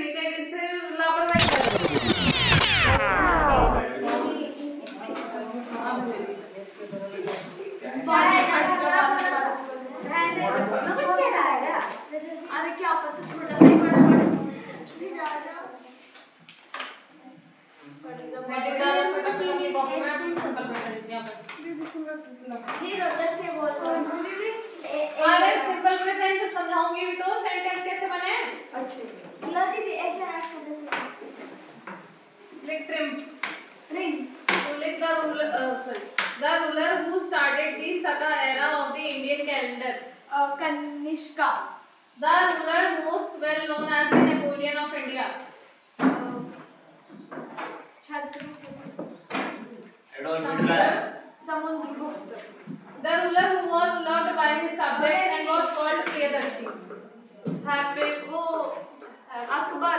देखने कई दिन से लापरवाही कर रही अरे क्या पता छोटा सा ही बड़ा अरे सिंपल प्रेजेंट समझाऊंगी भी तो सेंटेंस कैसे बने। अच्छे लिख ट्रिम रिंग तो लिख the ruler who started the Saka era of the Indian calendar. Kanishka The ruler most well known as the Napoleon of India. Samudragupta The ruler who was loved by his subjects and was called Priyadarshi. वो Akbar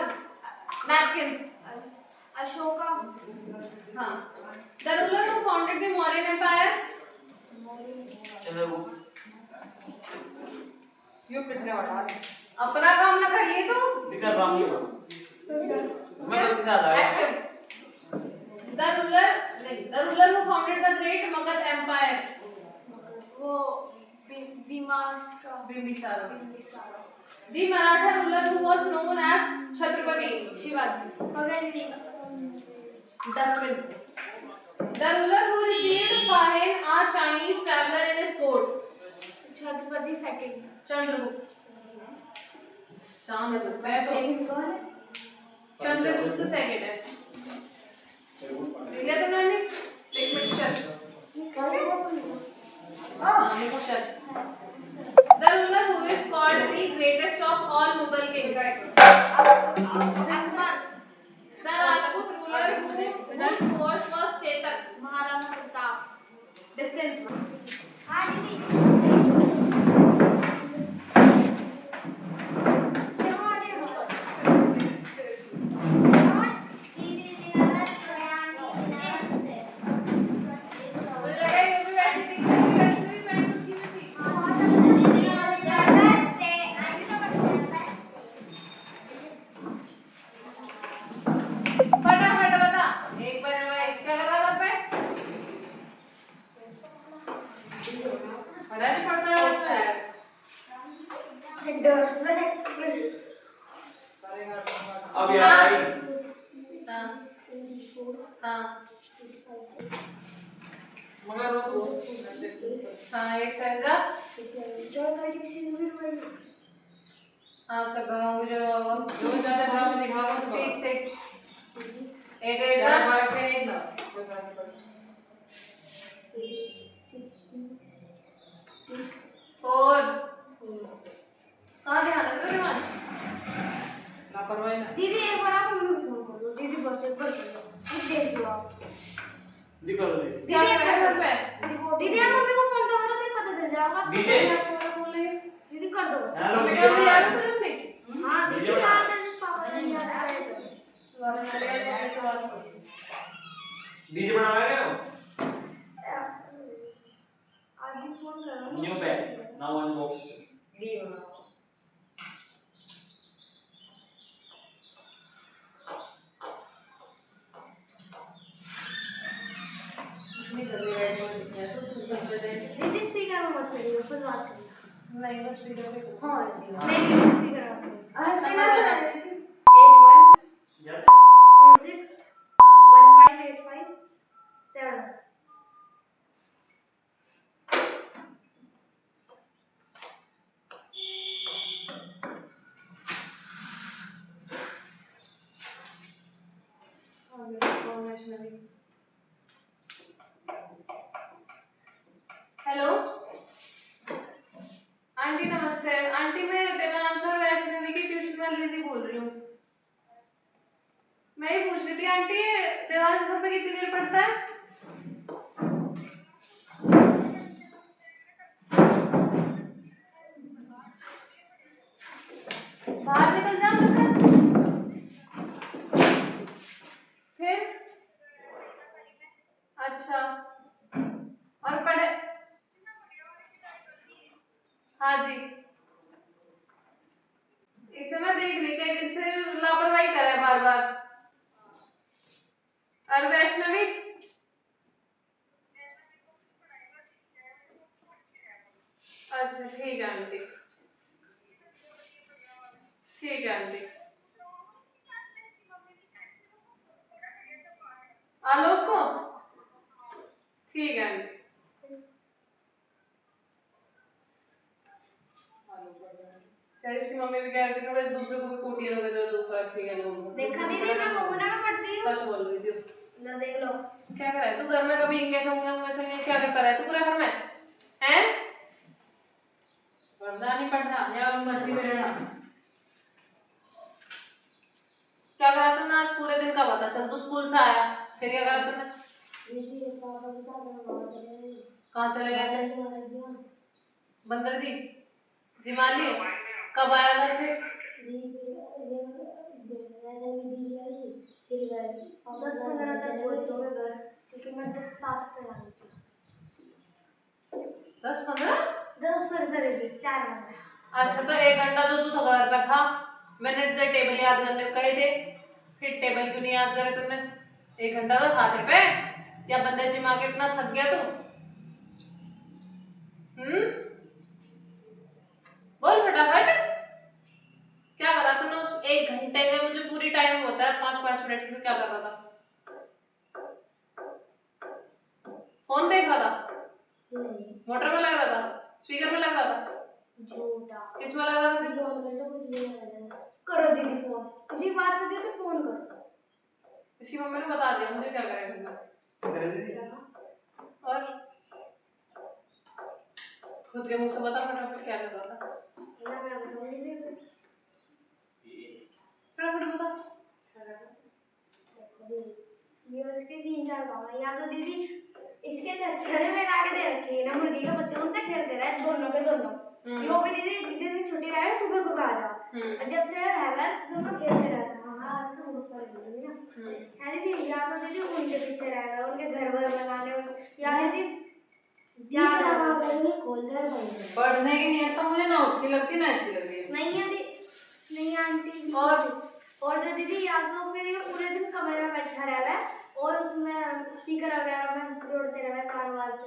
Napkins. Ashoka हाँ. The ruler who founded the Mauryan Empire. यो पिटने वाला अपना काम ना करिए तो. दिखा सामने को. मैं तो साथ आया. Active. The ruler who founded the great Magad Empire. वो Bimbisara. The Maratha ruler who was known as Chhatrapati Shivaji Dustbin. The ruler who received Fahin, a Chinese traveler in his court. Chhatrapati second Chandragupta. Chandragupta second है. लिया तो मैंने एक mixture. Mixture. The ruler who is called the greatest of all Mughal kings. Akbar The Rajput ruler whose force was Chetak. Maharana Pratap Distance. मुझे लगा ये भी वैसे दिख रही है, वैसे भी मैं उसी में सीखा. फटाफट बता. एक बार रिवाइज क्या कर रहा था पे? पढ़ा नहीं पढ़ता है. अब यार आई. हाँ. मगर वो हाँ एक सेकंड. हाँ उसका बनाऊंगी जो होगा. जो ज्यादा बड़ा में दिखावा तो 56. 8 ज्यादा 8 बड़ा के एक ना कोई बात नहीं. 4. कहाँ ध्यान रख रहे हो आज? लापरवाही ना. दीदी एक बार आप मम्मी को फोन कर दो दीदी बस एक बार कर दो देख लो आप दिखा दो. क्या कर रहे हो पे? दीदी आप मम्मी को फोन तो करो तो पता चल जाएगा डीजे. दीदी कर दो बस हेलो वीडियो भी याद है तुझे प्लीज? हाँ दीदी याद है पापा ने याद है डीजे बनाएगा क्या? आगे फोन करो न्यू बैग नाउ अनबॉक्स. दीदी स्पीकर में मत करिए फिर बात करिए नहीं बस वीडियो पे. हाँ नहीं स्पीकर में आज स्पीकर नंबर में बता. 8126158557 हेलो आंटी नमस्ते. आंटी मैं देवांश और वैष्णवी की ट्यूशन वाली दीदी बोल रही हूँ. मैं ये पूछ रही थी आंटी देवांश घर पे कितनी देर पढ़ता है? बाहर निकल जा घर से. फिर अच्छा और पढ़े. हाँ जी इसे मैं देख रही कई दिन से लापरवाही बार बार। और वैष्णवी अच्छा ठीक है आंटी, ठीक है आंटी। आलोक को ठीक है आंटी। यार इसकी मम्मी भी कह रही थी कि बस दूसरे को भी कूटी लोगे तो दूसरा ठीक है लोग देखा दीदी मैं मोहना में पढ़ती हूँ। सच बोल रही थी। लो देख लो। क्या कर रहा है तू घर में? कभी इंगे संगे क्या करता रहा है तू पूरे घर में? हैं? पढ़ना नहीं पढ़ना या मस्ती में रहना। क्या करा तुमने आज पूरे दिन का? पता चल तू स्कूल से आया फिर क्या करा तुमने? कहाँ चले गए थे? बंदर जी जिमा लिए? कब आया घर पे? 10-15 तक पहुँचता हूँ घर, क्योंकि मैं 10-7 पे आ गई। 10-15? 4 घंटे। अच्छा तो 1 घंटा तो तू घर पे था। मैंने तो टेबल याद करने को कहे थे, फिर टेबल क्यों नहीं याद करे तुमने? 1 घंटा तो था तेरे पे। या बंदर जिमा के इतना थक गया तू? बोल फटाफट। क्या करा तूने उस 1 घंटे में? मुझे पूरी टाइम होता है 5-5 मिनट में। क्या कर रहा था? फोन देख रहा था? मोटर में लग रहा था? स्पीकर में लग रहा था? झूठा। किस में लग रहा था? करो दीदी फोन, इसी बात पे दीदी फोन करो। इसकी मम्मी ने बता दिया मुझे क्या करेगा। और खुद के मुंह से बता फटाफट क्या कर रहा था? ना मैं बताऊंगी दीदी। फटाफट बता। ये उसके 3-4 काम है। या तो दीदी इसके छछरे में लाके दे रखे हैं ना मुर्गी के बच्चे, उनसे खेलते रहे दोनों के दोनों। यो भी दीदी जिस दिन छुट्टी रहे सुबह सुबह आ जाओ, और जब से रहवर दोनों खेलते रहते हैं। हाँ तो बहुत सारे दीदी ना है दीदी। या तो दीदी उनके पीछे रहेगा, उनके घर वर बनाने, या दीदी जा पढ़ने की नियत तो मुझे ना उसकी लगती ना ऐसी लग रही है। नहीं है दी, नहीं आंटी। और जो दीदी या तो फिर ये पूरे दिन कमरे में बैठा रहे और उसमें स्पीकर वगैरह में जोड़ते रहे कारवार से।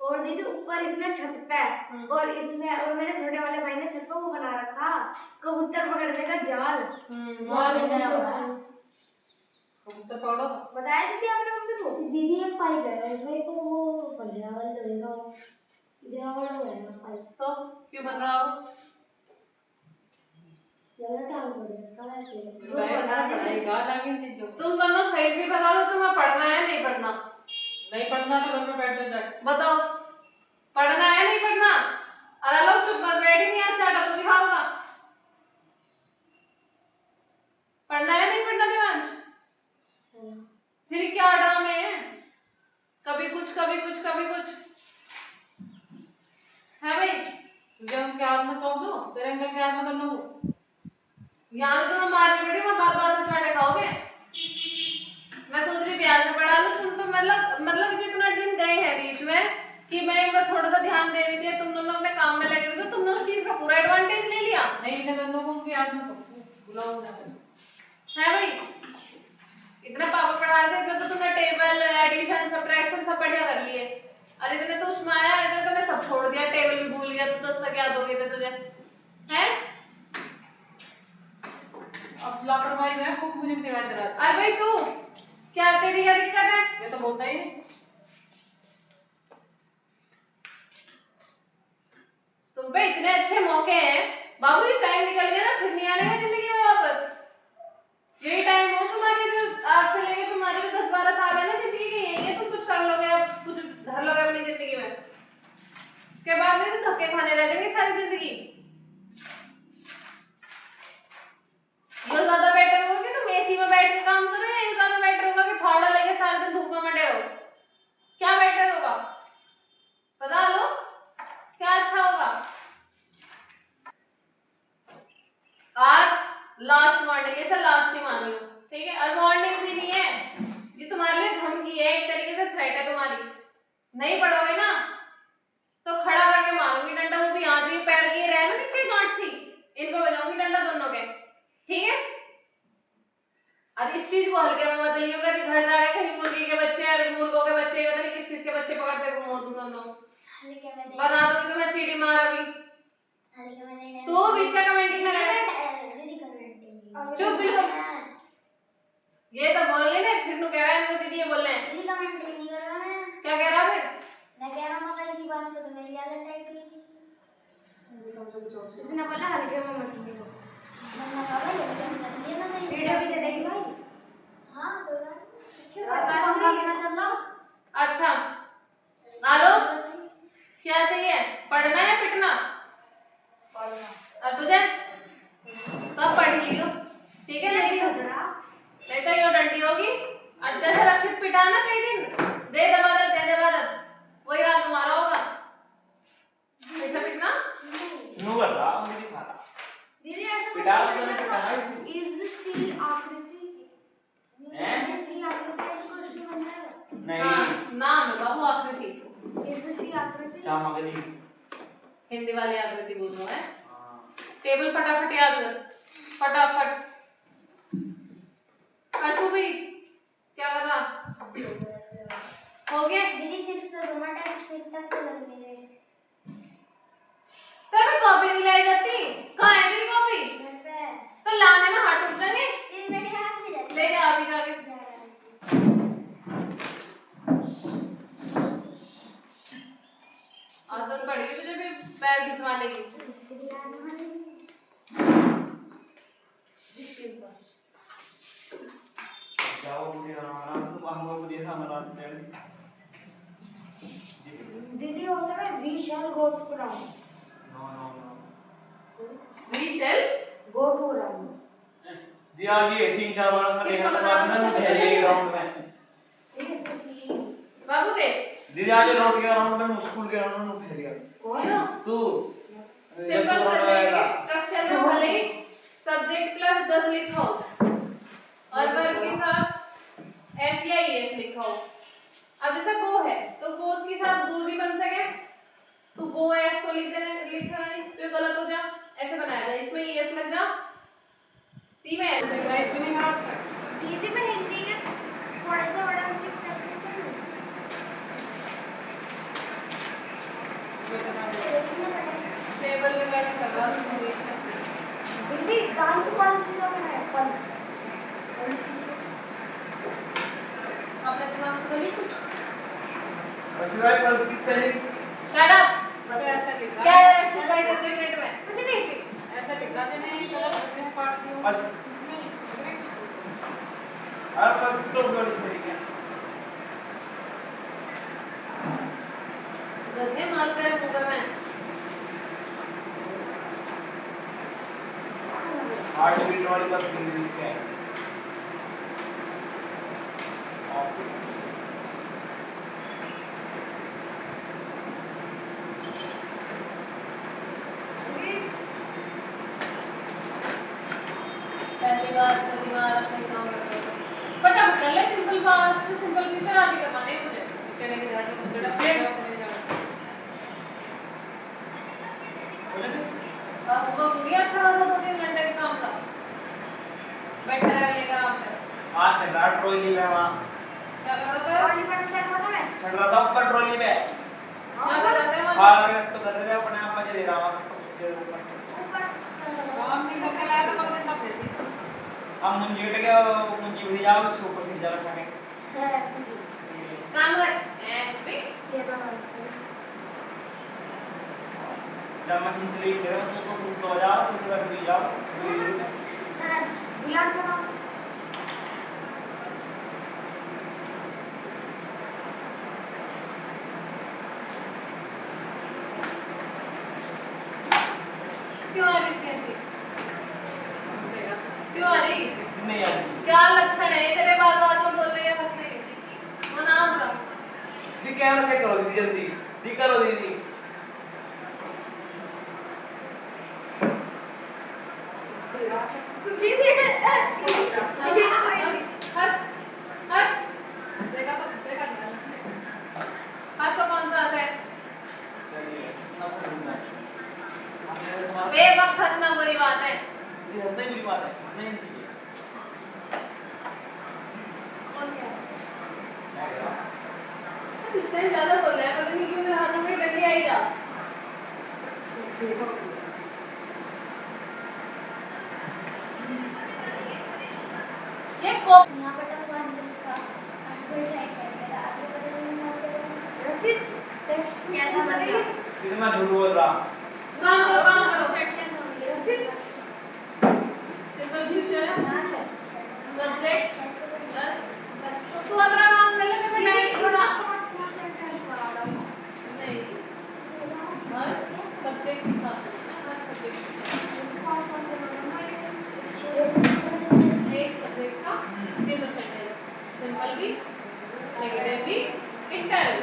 और दीदी ऊपर इसमें छत पे, और इसमें और मेरे छोटे वाले भाई ने छत पे वो बना रखा कबूतर पकड़ने का जाल। कबूतर पकड़ो बताया दीदी आपने मम्मी को? दीदी एक पाइप है उसमें तो वो पर्यावरण रहेगा, पर्यावरण रहेगा पाइप। तो क्यों बन रहा हो? तुम दोनों सही से बता दो तुम्हें पढ़ना है नहीं पढ़ना? नहीं पढ़ना तो घर में बैठ जाके बताओ पढ़ना है नहीं पढ़ना? अरे लोग चुप कर बैठ नहीं अच्छा तो दिखाऊंगा। पढ़ना है नहीं पढ़ना दिवांश? फिर क्या ड्रामे है? कभी कुछ कभी कुछ कभी कुछ है भाई। तुझे उनके हाथ में सौंप दो, तेरे अंकल के हाथ में दोनों को। यहाँ तो मैं मारने बैठी, मैं बात बात में छाटे खाओगे? मैं सोच रही प्यार से पढ़ा लो। तुम तो मतलब जितना दिन गए हैं बीच में कि मैं एक बार थोड़ा सा ध्यान दे रही थी, तुम दोनों अपने काम में लगे थे, तो तुमने उस चीज का पूरा एडवांटेज ले लिया। नहीं इन्हें दोनों को उनके हाथ में सौंप बुलाओ ना है भाई। इतना पापा पढ़ा रहे थे तो तुमने टेबल एडिशन सब्ट्रैक्शन सब बढ़िया कर लिए। अरे इतने तो उसमें आया, इतने तो सब छोड़ दिया, टेबल भी भूल गया। तो 10 तक याद हो गए थे तुझे हैं? अब लापरवाही है खूब मुझे दिखाई दे रहा है। अरे भाई तू क्या तेरी क्या दिक्कत है? ये तो बोलता ही नहीं। तुम पे इतने अच्छे मौके हैं बाबू, ये टाइम निकल गया ना, फिर नहीं आने का जिंदगी में वापस। यही टाइम हो तुम्हारी, जो आज से लेके तुम्हारी जो 10-12 साल है ना जिंदगी के, यही है। तुम कुछ कर लोगे, अब कुछ धर लोगे अपनी जिंदगी में, उसके बाद नहीं तो धक्के खाने रह जाएंगे सारी जिंदगी। ये ज्यादा बेटर होगा कि तुम एसी में बैठ के काम करो, या ये ज्यादा बेटर होगा कि फावड़ा लेके सारे दिन धूप में मटे हो? क्या बेटर होगा बता लो, क्या अच्छा होगा? आज लास्ट मॉर्निंग, ऐसा लास्ट ही मानियो ठीक है? और मॉर्निंग भी नहीं है, ये तुम्हारे लिए धमकी है, एक तरीके से थ्रेट है तुम्हारी। नहीं पढ़ोगे ना तो खड़ा करके मारूंगी डंडा, वो भी यहाँ जो पैर के रहे ना नीचे गांठ सी, इन पे बजाऊंगी डंडा दोनों के, ठीक है? और इस चीज को हल्के में मत लियो, कहीं घर जाके कहीं मुर्गी के बच्चे और मुर्गों के बच्चे पता नहीं किस किस के बच्चे पकड़ के घूमो तुम दोनों। हल्के में बना दूंगी तुम्हें चीटी मार अभी। हल्के में नहीं तू बीच कमेंटिंग कर दीदी कमेंटिंग चुप बिल्कुल। ये तो बोल ले ना फिर नु कह रहा है दीदी ये बोल रहे हैं। दीदी कमेंटिंग नहीं कर रहा मैं। क्या कह रहा फिर? मैं कह रहा हूँ इसी बात पे तो मेरी आदत टाइप की इसने बोला हल्के में मत लियो। मैंने कहा भाई हल्के में मत लियो ना नहीं वीडियो भी चलेगी भाई। हाँ तो अच्छी बात है पंखा लेना चल रहा। अच्छा आलो क्या चाहिए, पढ़ना या पिटना? पढ़ना। और तुझे तब पढ़ लियो ठीक है। नहीं तो यो डंडी होगी और जैसे रक्षित पिटा ना कई दिन दे दबादर वही हाल तुम्हारा होगा। ऐसा पिटना नो कर रहा मुझे दिखा रहा दीदी ऐसा पिटा तो नहीं पिटा है इज सी आकृति हैं इज सी आकृति ऐसा कुछ नहीं बनता है। नहीं हाँ नाम है बाबू आकृति। इज सी आकृति चामकनी हिंदी वाली आकृति बोल रहा है। हां टेबल फटाफट याद कर फटाफट। और तू भी क्या कर रहा हो गया? दीदी 6 से दोनों टेस्ट फिर तक तो लगने गए। तेरी कॉपी नहीं लाई जाती? कहाँ है तेरी कॉपी? घर पे तो लाने में हाथ उठ जाएंगे। दीदी मेरे हाथ में रहती लेके आ भी जाके। आज तक पड़ेगी तुझे भी पैर घिसवा लेगी। क्या वो मुझे आराम से हम लोग देखा हमारा दीदी हो सके we shall go to ground. No no no we shall go to ground दिया ये 3-4 बार हमने देखा था बाद में भेजे ग्राउंड में बाबू दे दीदी आज रोड के ग्राउंड में स्कूल के ग्राउंड में भेज गया कौन हो? तू सिंपल प्रेजेंट स्ट्रक्चर में भले ही सब्जेक्ट प्लस डज लिखा हो और वर्ब के साथ एस या एस लिखा हो। अब जैसे गो है तो गोस के साथ गोज ही बन सके तो गो एस को लिख देना लिखा नहीं तो ये गलत हो जा। ऐसे बनाया जाए इसमें एस लग जा सी में ऐसे राइट में नहीं खराब कर। दीदी मैं हिंदी के थोड़ा सा बड़ा उसकी प्रैक्टिस कर लूं। टेबल रिवाइज कर रहा हूं देख सकते। दीदी गान को पल्स का है पल्स आपने दिमाग से बोली कुछ? अच्छी बात पल्स की स्पेलिंग शट अप। क्या एक्सरसाइज है 2 मिनट में कुछ नहीं लिख ऐसा लिखा देना है गलत मैं पढ़ती हूं बस और पल्स तो बड़ी स्पेलिंग है गधे मार तेरे मुंह में। हार्ट बीट वाली पल्स की क्या है पहली बार सही बार सही काम करते हो फटाफट कर ले। सिंपल पास्ट सिंपल फ्यूचर आगे करवाने हैं मुझे चले के जाने को जड़ा अब वो पूरी अच्छा खासा 2-3 घंटे का काम था। बैठा रहेगा आराम से। आज चल रहा ट्रॉली में वहां क्या कर रहा था? ट्रॉली पर चढ़ रहा मैं चल रहा था ऊपर ट्रॉली में क्या कर रहा था? हां तो कर रहे अपने आप मजे ले रहा हूं ऊपर काम नहीं करके लाया तो कब घंटा फिर हम मुंजी उठ गया मुंजी भी जाओ उसके ऊपर नहीं जा रखा है काम कर ए भी जब मशीन चली फिर तो जाओ फिर भी जाओ बुला करो क्यों आ रही कैसे क्यों आ रही नहीं यार क्या लक्षण है तेरे बार-बार तो बोल रही है हंस रही है वो नाम रहा दी कैमरा चेक करो दीदी जल्दी दी करो दीदी दीदी हंस हंसेगा तो हंसेगा हंसो कौन सा है बेवक्त हंसना बुरी बात है। ये हंसने की बात है नहीं चाहिए कुछ टाइम ज्यादा बोल रहा है, पता नहीं क्यों मेरे हाथों में डंडी आई जा। ये कॉप यहाँ पर टंग वन इसका फिर ट्राई करेंगे आगे बढ़ने में साथ रक्षित टेक्स्ट क्या था बताइए फिर मैं झूठ बोल रहा। काम करो सेट कैसे होंगे रक्षित सिंपल फ्यूचर है सब्जेक्ट प्लस बस तो तू अपना काम कर ले, मैं थोड़ा पांच सेंटेंस बना रहा हूँ नहीं हर सब्जेक्ट के साथ हर सब्जेक्ट एक सब्जेक्ट का तीनों सेंटेंस सिंपल भी नेगेटिव भी इंटरवल।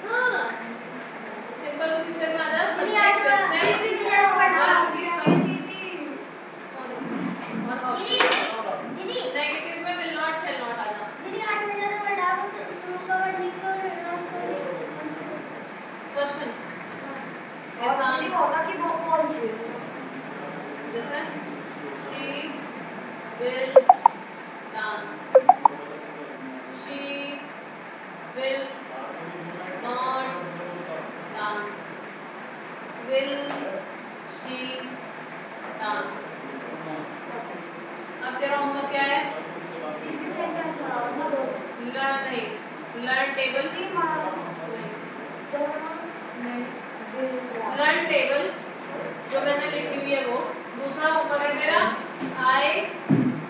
हाँ सिंपल फ्यूचर में आ जा सब्जेक्ट नेगेटिव में विल नॉट शैल नॉट आ जा। क्वेश्चन ऐसा होगा कि वो कौन सी जैसे she will dance, she will not dance, will she dance। अब तेरा होमवर्क क्या है? इसकी सेंटेंस बनाओ दो लर्न नहीं, लर्न टेबल की लर्न टेबल जो मैंने लिखी हुई है वो। दूसरा होमवर्क है तेरा आई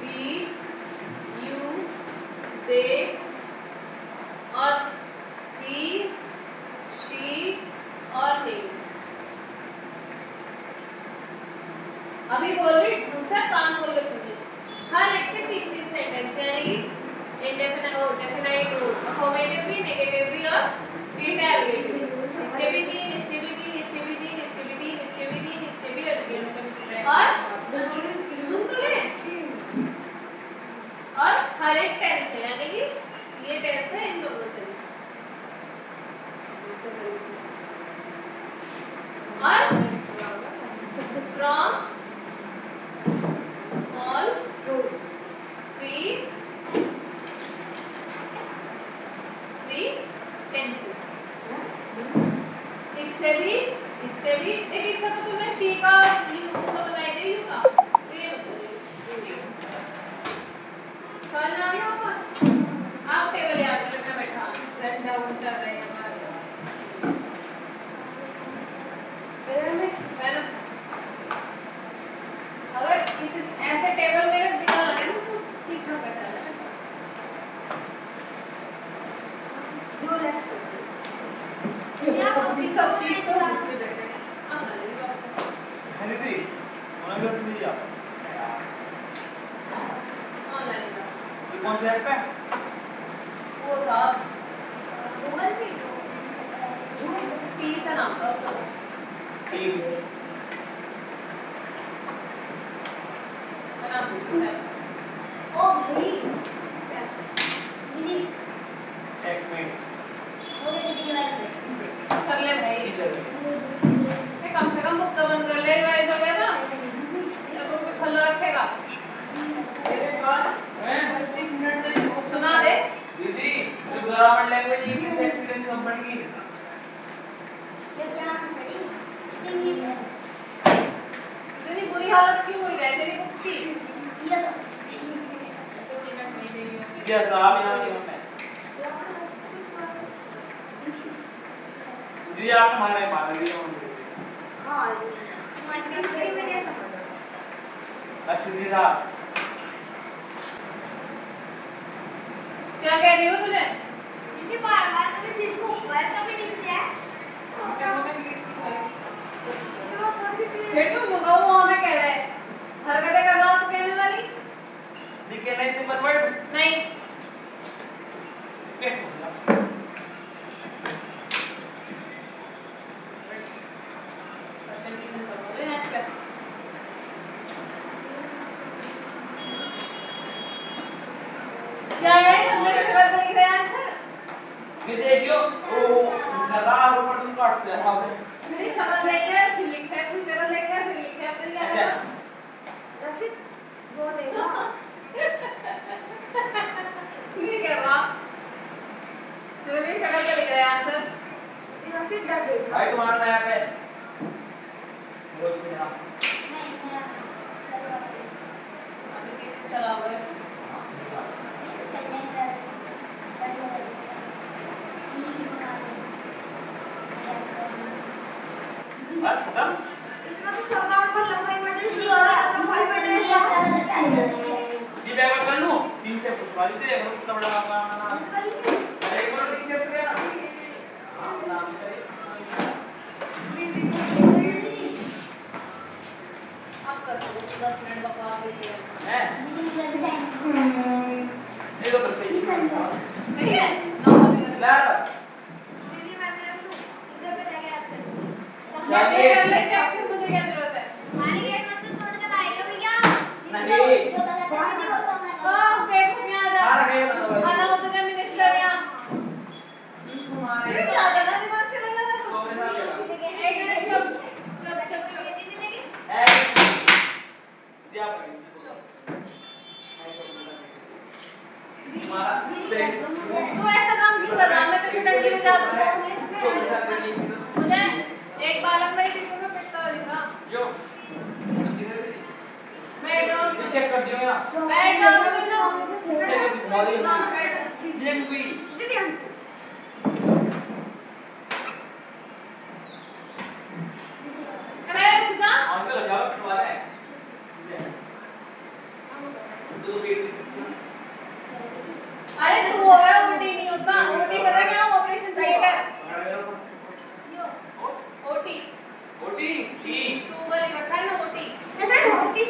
वी यू दे और ही शी और he। अभी बोल रही ढंग से कान खोल के सुनिए। हर एक के तीन तीन सेंटेंस यानी कि इंडेफिनाइट और डेफिनाइट अफर्मेटिव भी नेगेटिव भी और इंटरोगेटिव। इसके भी तीन इसके भी तीन इसके भी तीन इसके भी तीन इसके भी तीन इसके भी और सुन तो ले। और हर एक टेंस है यानी कि ये टेंस है इन दोनों से और फ्रॉम ऑल थ्री टेंसेस। इससे भी एक इसका तो तुम्हें शी का यू का बताई दे यू का तो ये बताइए कल ना यहाँ पर आप टेबल याद करके बैठा रन डाउन कर रहे हैं मैंने अगर ऐसे टेबल मेरे बिना लगे ना तो ठीक ठाक ऐसा है सब चीज तो मुझसे बैठे आप ना ले है दीदी उन्होंने कर दिया ऑनलाइन ये कौन सा ऐप है? वो था गूगल पे टी से नाम था उसका टीम्स मैं नाम भूल गया ओ भाई दीदी एक मिनट हो गया दीदी वाले कर ले भाई टीचर मैं कम से कम बुक तो बंद कर ले रिवाइज हो गया ना जब बुक में खुला रखेगा मेरे पास है 25 मिनट से नहीं सुना दे दीदी जो ग्रामर लैंग्वेज ये भी एक्सपीरियंस कम पड़ गई ये क्या पढ़ी इंग्लिश है इतनी बुरी हालत क्यों हुई है तेरी बुक्स की ये क्या साहब यहां नहीं होता है जी आप हमारे मार दिए होंगे हां तुम्हारी हिस्ट्री में कैसा पढ़ा अक्षय साहब क्या कह रही हो तुझे दीदी बार-बार कभी सिर को ऊपर कभी नीचे फिर तुम मुगाऊ हमें कह रहे हरकतें कर रहा हो तो कहने वाली दिखे नहीं सिंपल वर्ड नहीं कैसे होगा सेशन रीजन करो ले नेक्स्ट पे क्या है हम लोग शब्द में लिख रहे हैं आंसर ये देखियो ओ जरा ऊपर तुम काटते हैं हां मेरी शक्ल देख रहे हैं फिर लिखा है फिर शक्ल देख रहे हैं फिर लिखा है फिर क्या है रक्षित वो देखा तू ये कर रहा तू मेरी शक्ल का लिख रहे हैं आंसर। या फिर डर दे भाई तुम्हारा नया पेन रोज मेरा अभी कितने चला हुआ है इसमें? बस खत्म इसमें तो सब काम पर लंबाई मॉडल की और लंबाई मॉडल ये बैग कर लूं तीन से कुछ वाली से एक कितना बड़ा काम करना एक बार तीन से पूरा हां नाम करे अब कर दो 10 मिनट बकवास देते हैं। हैं ये तो करते ही सही है ना अभी ला दीदी मैं मेरा इधर पे जाके आपसे जाने कर ले चेक फिर मुझे क्या जरूरत है? हमारी गेट मत तोड़ के लाएगा भैया नहीं हां फेंको यहाँ जा। आ रहे ना तो आना हो तो क्या मिनिस्टर यहाँ? तुम्हारे ये ज्यादा ना दिमाग चलेगा ना तो कुछ। बिना एक मिनट चुप चुप चुप चुप। नहीं मिलेगी है दिया पड़ी तुम्हारा देख तू ऐसा काम क्यों कर रहा है? मैं तेरी डंडी बजा दूँ। मुझे एक बालक में टीचर में पिटता हुआ दिखा। जो बैठ जाओ चेक कर दियो ना बैठ जाओ तुम लोग। चेक कर मॉडल हाँ, बैठ जाओ। ये कोई दीदी हम अरे रुक जा। अंकल जाओ वाला है तो वेट अरे तू हो गया ओटी नहीं होता। ओटी पता क्या ऑपरेशन थिएटर। ओटी ओटी ई तू वाली रखा है ना OT OT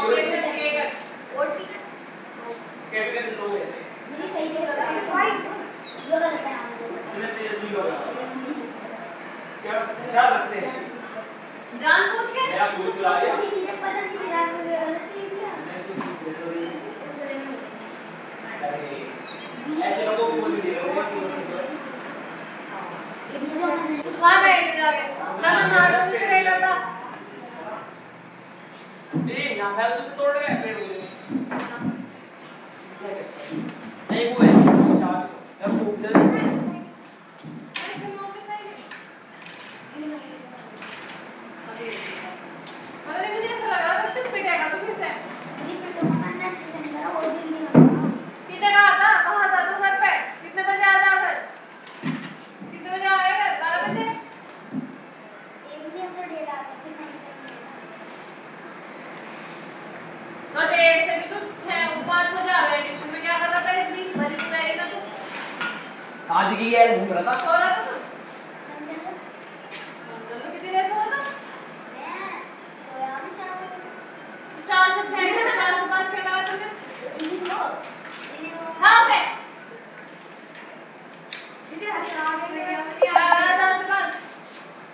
operation theatre. OT कैसे लोग हैं सही है भाई योगा करते हैं उन्हें तेजी होगा क्या क्या रखते हैं जान पूछ के मेरा पूछ रहा है पता नहीं मेरा मैं तो ऐसे लोगों को बोल दिया वहां बैठ जाके ना मैं मारूंगी तो नहीं लगा। नहीं ना फैल तो तोड़ गए पेड़ को नहीं वो है चार अब सूख दे अरे चल मौके सही है। अभी पता नहीं मुझे ऐसा लग रहा था शिट पिटेगा तो फिर से। कितने कहा था तू घर पे? कितने बजे आ जा घर? कितने बजे आया घर? 12 बजे? तो 1:30 से भी तू 5 बजे आ गया ट्यूशन में। क्या कर रहा था इस बीच? भरी दोपहरी में तू आज की यार घूम रहा था सो रहा था तू? चलो कितनी देर सो रहा था? तू 4 से 6 या 4 से 5 के बाद तुझे हाँ ओके दीदी हंसा के 4 से 5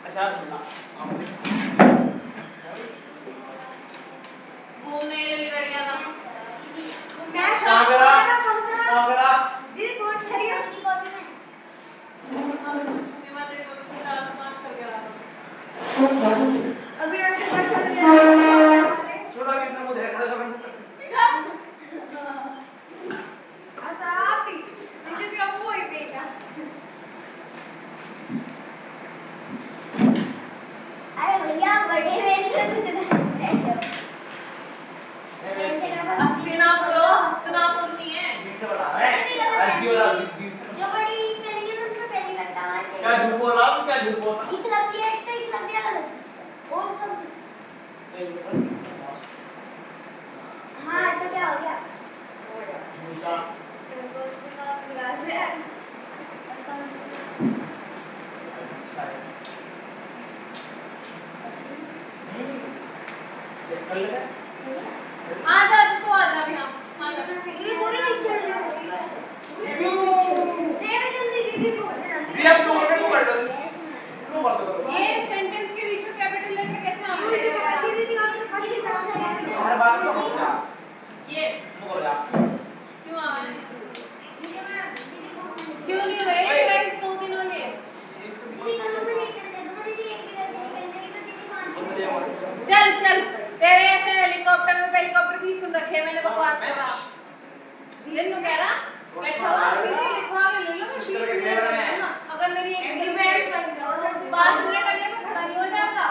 अच्छा सुना घूमने निकल गया था। मैं कहां करा दीदी कौन खड़ी है अब पूछूंगी मैं तेरे को 4 से 5 करके आ रहा था। अभी रख सुना कितना मुझे देखा था असापी दीदी का वो ही बेटा अरे भैया बड़े वेट से कुछ हस्तिनापुर नहीं है। जो बड़ी स्पेलिंग है उनका पहले करता है क्या झूठ बोल रहा हूं क्या झूठ बोल रहा इकलव्य है तो इकलव्य गलत और सब हाँ तो क्या हो गया चेक कर लेगा आ जा तू आ जा अभी हम आ जा। ये पूरी टीचर ने तेरे जल्दी दीदी को अब तो कर दो ये सेंटेंस के बीच में कैपिटल लेटर कैसे आ गए? दीदी हर बात को समझा ये बोल जा क्यों आ गए? क्यों नहीं हुए? ये गाइस 2 दिन हो गए। चल चल तेरे ऐसे हेलीकॉप्टर भी सुन रखे हैं मैंने बकवास कर रहा। दिन में कह रहा बैठा हुआ दीदी लिखवा के ले लो मैं 20 मिनट में है ना। अब अगर मेरी एक वीडियो में 5 मिनट अगले में खड़ा नहीं हो जाता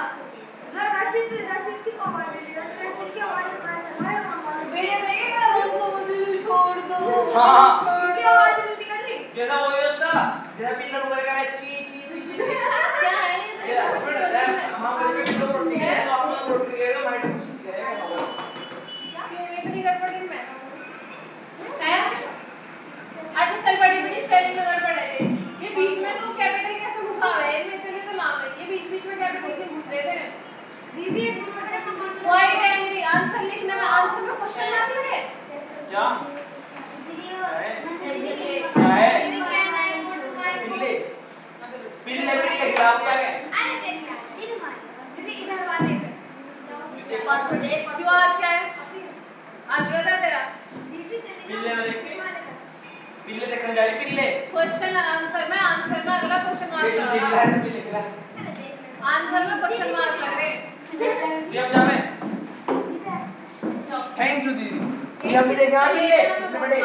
वीडियो देखेगा उनको छोड़ दो हाँ। छोड़ दो जैसा वो ये होता जैसा पिल्लर ऊपर कर ची ची ची ची क्या है ये हम बोलते हैं पिल्लर रोटी है तो आप लोग रोटी खाएगा माइंड कुछ करेगा क्यों इतनी गड़बड़ इनमें है अच्छा चल बड़ी बड़ी स्पेलिंग में गड़बड़ है रे ये बीच में तू कैपिटल कैसे घुसा रहा है इनमें चलिए तो नाम है ये बीच बीच में कैपिटल क्यों घुस रहे थे दीदी क्वाइट एंग्री आंसर लिखने में आंसर में क्वेश्चन मार्क लगे क्या दीदी है दीदी क्या है पिल्ले पिल्ले पिल्ले खिला दिया है दीदी इधर वाले क्यों आज क्या है आज बता तेरा दीदी चली पिल्ले में देख के पिल्ले देखने जा रही पिल्ले क्वेश्चन आंसर में अगला क्वेश्चन मार्क ये लगा जिल्ला है पिल्ले खिला आंसर में क्वेश्चन मार्क लगे ये अब जावे थैंक यू दीदी ये हम भी देखा पिल्ले बड़े